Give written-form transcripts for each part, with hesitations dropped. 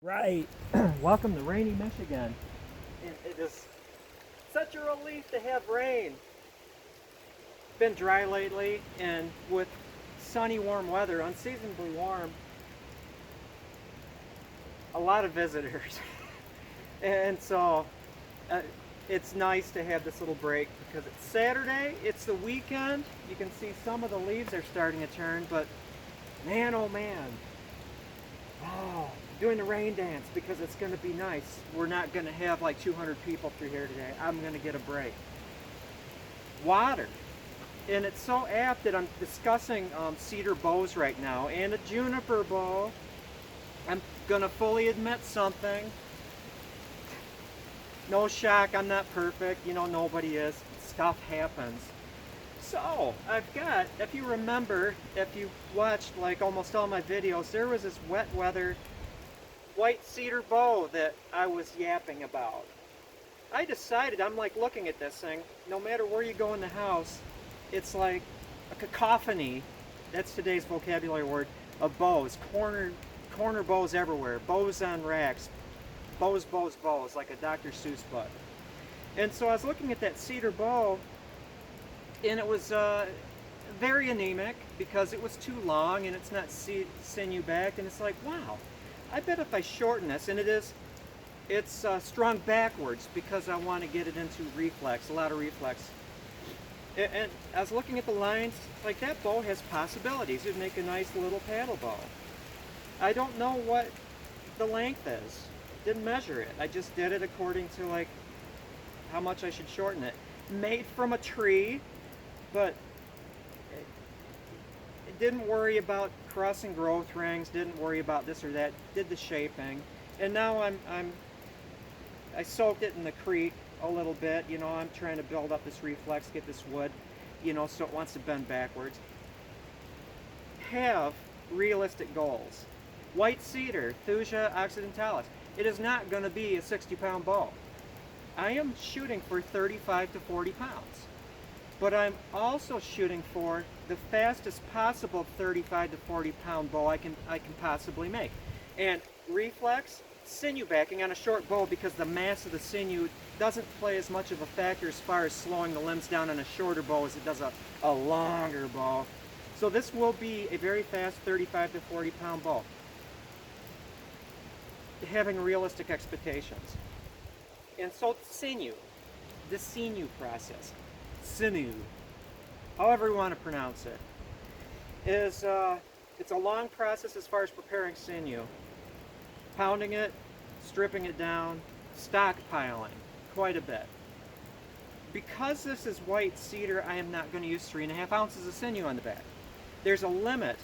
Right. Welcome to rainy Michigan. It is such a relief to have rain. It's been dry lately, and with sunny, warm weather, unseasonably warm, a lot of visitors. And so uh, it's nice to have this little break because it's Saturday, it's the weekend. You can see some of the leaves are starting to turn, but man, oh man. Oh, doing the rain dance because it's going to be nice. We're not going to have like 200 people through here today. I'm going to get a break. Water. And it's so apt that I'm discussing cedar bows right now and a juniper bow. I'm going to fully admit something. No shock, I'm not perfect. You know, nobody is. Stuff happens. So, I've got, if you remember, if you watched like almost all my videos, there was this wet weather white cedar bow that I was yapping about. I decided, I'm like looking at this thing, no matter where you go in the house, it's like a cacophony, that's today's vocabulary word, of bows, corner bows everywhere, bows on racks, bows, like a Dr. Seuss book. And so I was looking at that cedar bow, and it was very anemic because it was too long and it's not sinew backed, and it's like, wow, I bet if I shorten this, and it's strung backwards because I want to get it into reflex, a lot of reflex. And I was looking at the lines, like that bow has possibilities. It'd make a nice little paddle bow. I don't know what the length is. Didn't measure it. I just did it according to like how much I should shorten it. Made from a tree, but it didn't worry about crossing growth rings, didn't worry about this or that, did the shaping. And now I soaked it in the creek a little bit, you know, I'm trying to build up this reflex, get this wood, you know, so it wants to bend backwards. Have realistic goals. White cedar, Thuja occidentalis. It is not going to be a 60-pound bow. I am shooting for 35 to 40 pounds. But I'm also shooting for the fastest possible 35 to 40 pound bow I can possibly make. And reflex, sinew backing on a short bow because the mass of the sinew doesn't play as much of a factor as far as slowing the limbs down on a shorter bow as it does a longer bow. So this will be a very fast 35 to 40 pound bow. Having realistic expectations. And so sinew, the sinew process. Sinew, however you want to pronounce it, is it's a long process as far as preparing sinew. Pounding it, stripping it down, stockpiling quite a bit. Because this is white cedar, I am not going to use 3.5 ounces of sinew on the back. There's a limit,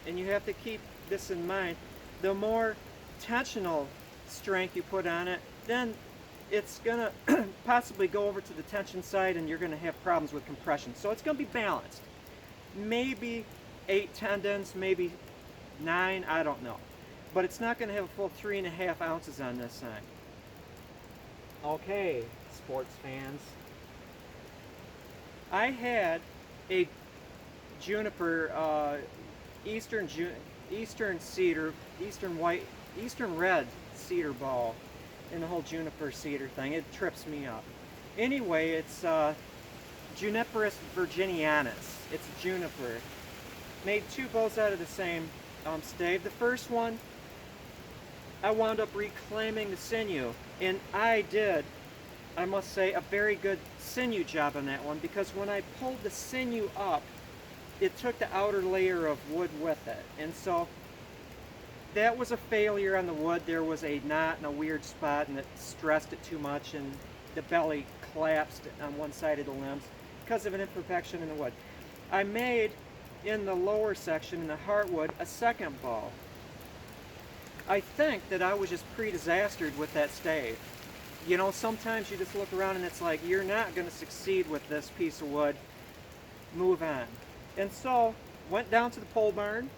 and you have to keep this in mind. The more tensional strength you put on it, then it's going to possibly go over to the tension side and you're going to have problems with compression. So it's going to be balanced. Maybe 8 tendons, maybe 9, I don't know. But it's not going to have a full 3.5 ounces on this thing. Okay, sports fans. I had a juniper, eastern cedar, eastern red cedar bow. In the whole juniper cedar thing, it trips me up. Anyway, it's Juniperus virginianus. It's juniper. Made 2 bows out of the same stave. The first one, I wound up reclaiming the sinew, and I did, I must say, a very good sinew job on that one, because when I pulled the sinew up, it took the outer layer of wood with it, and so that was a failure on the wood. There was a knot in a weird spot, and it stressed it too much, and the belly collapsed on one side of the limbs because of an imperfection in the wood. I made, in the lower section, in the heartwood, a second bow. I think that I was just pre-disastered with that stave. You know, sometimes you just look around and it's like, you're not going to succeed with this piece of wood. Move on. And so, went down to the pole barn,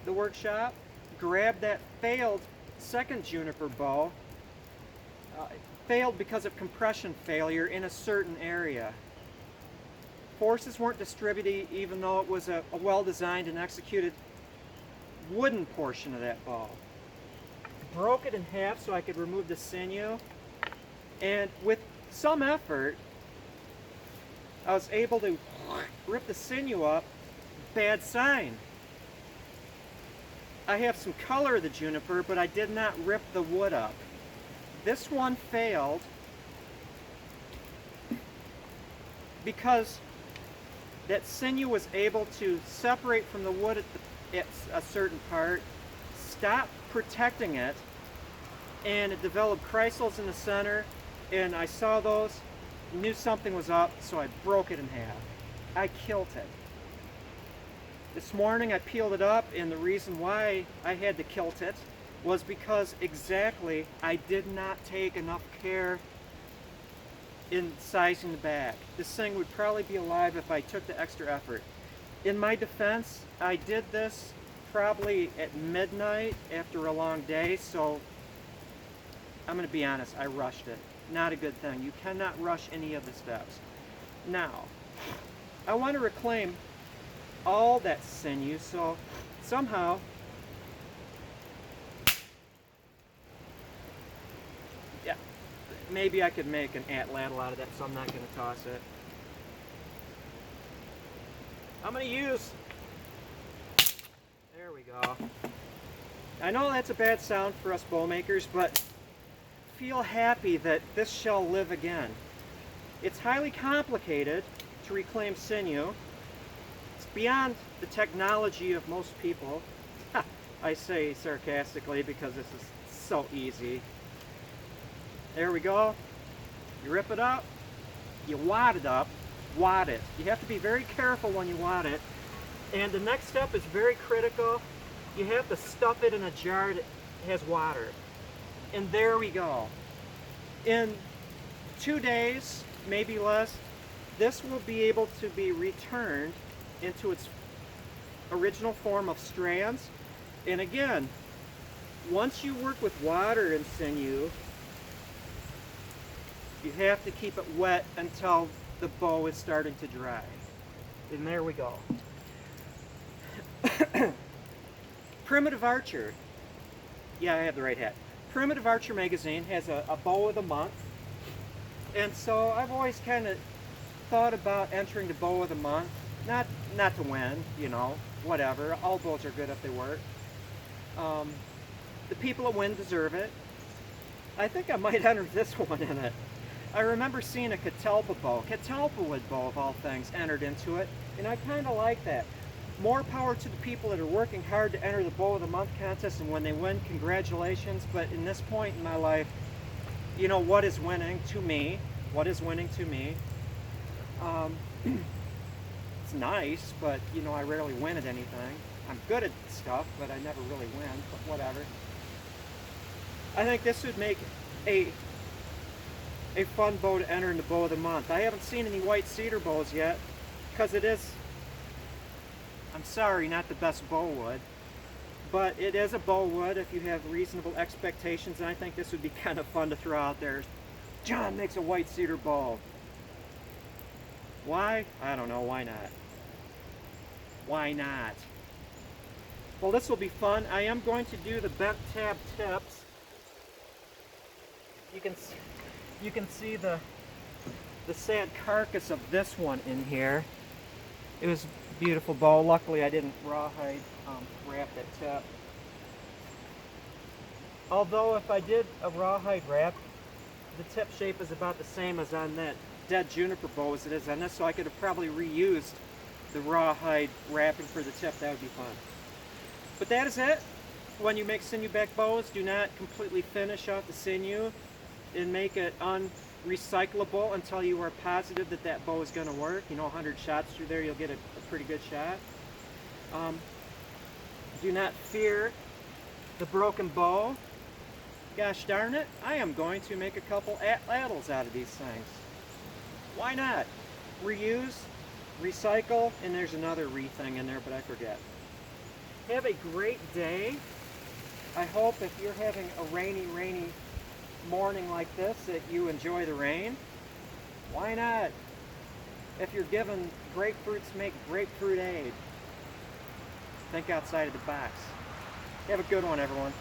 the workshop, grabbed that failed second juniper bow. Failed because of compression failure in a certain area. Forces weren't distributed even though it was a well-designed and executed wooden portion of that bow. broke it in half so I could remove the sinew. And with some effort, I was able to rip the sinew up. Bad sign. I have some color of the juniper, but I did not rip the wood up. This one failed because that sinew was able to separate from the wood at a certain part, stop protecting it, and it developed chrysals in the center, and I saw those, knew something was up, so I broke it in half. I killed it. This morning I peeled it up, and the reason why I had to kilt it was because exactly I did not take enough care in sizing the back. This thing would probably be alive if I took the extra effort. In my defense, I did this probably at midnight after a long day, so I'm going to be honest, I rushed it. Not a good thing. You cannot rush any of the steps. Now, I want to reclaim all that sinew, so somehow maybe I could make an atlatl out of that, so I'm not going to toss it. I'm going to use, there we go. I know that's a bad sound for us bow makers, but feel happy that this shall live again. It's highly complicated to reclaim sinew. It's beyond the technology of most people. I say sarcastically because this is so easy. There we go. You rip it up, you wad it up, wad it. You have to be very careful when you wad it. And the next step is very critical. You have to stuff it in a jar that has water. And there we go. In 2 days, maybe less, this will be able to be returned into its original form of strands. And again, once you work with water and sinew, you have to keep it wet until the bow is starting to dry. And there we go. Primitive Archer. Yeah, I have the right hat. Primitive Archer magazine has a bow of the month. And so I've always kind of thought about entering the bow of the month. Not to win, you know, whatever. All bows are good if they work. The people that win deserve it. I think I might enter this one in it. I remember seeing a catalpa bow, catalpa wood bow of all things, entered into it, and I kind of like that. More power to the people that are working hard to enter the Bow of the Month contest, and when they win, congratulations. But in this point in my life, you know, what is winning to me? What is winning to me? It's nice, but you know, I rarely win at anything. I'm good at stuff, but I never really win, but whatever. I think this would make a fun bow to enter in the Bow of the Month. I haven't seen any white cedar bows yet, because it is, I'm sorry, not the best bow wood, but it is a bow wood if you have reasonable expectations, and I think this would be kind of fun to throw out there. John makes a white cedar bow. Why? I don't know. Why not? Why not? Well, this will be fun. I am going to do the bent tab tips. You can see the sad carcass of this one in here. It was a beautiful bow. Luckily, I didn't rawhide wrap that tip. Although, if I did a rawhide wrap, the tip shape is about the same as on that dead juniper bow as it is on this, so I could have probably reused the rawhide wrapping for the tip. That would be fun. But that is it. When you make sinew back bows, do not completely finish off the sinew and make it unrecyclable until you are positive that that bow is going to work. You know, 100 shots through there, you'll get a pretty good shot. Do not fear the broken bow. Gosh darn it, I am going to make a couple atlatls out of these things. Why not? Reuse, recycle, and there's another thing in there, but I forget. Have a great day. I hope if you're having a rainy morning like this that you enjoy the rain. Why not? If you're given grapefruits, make grapefruit aid. Think outside of the box. Have a good one, everyone.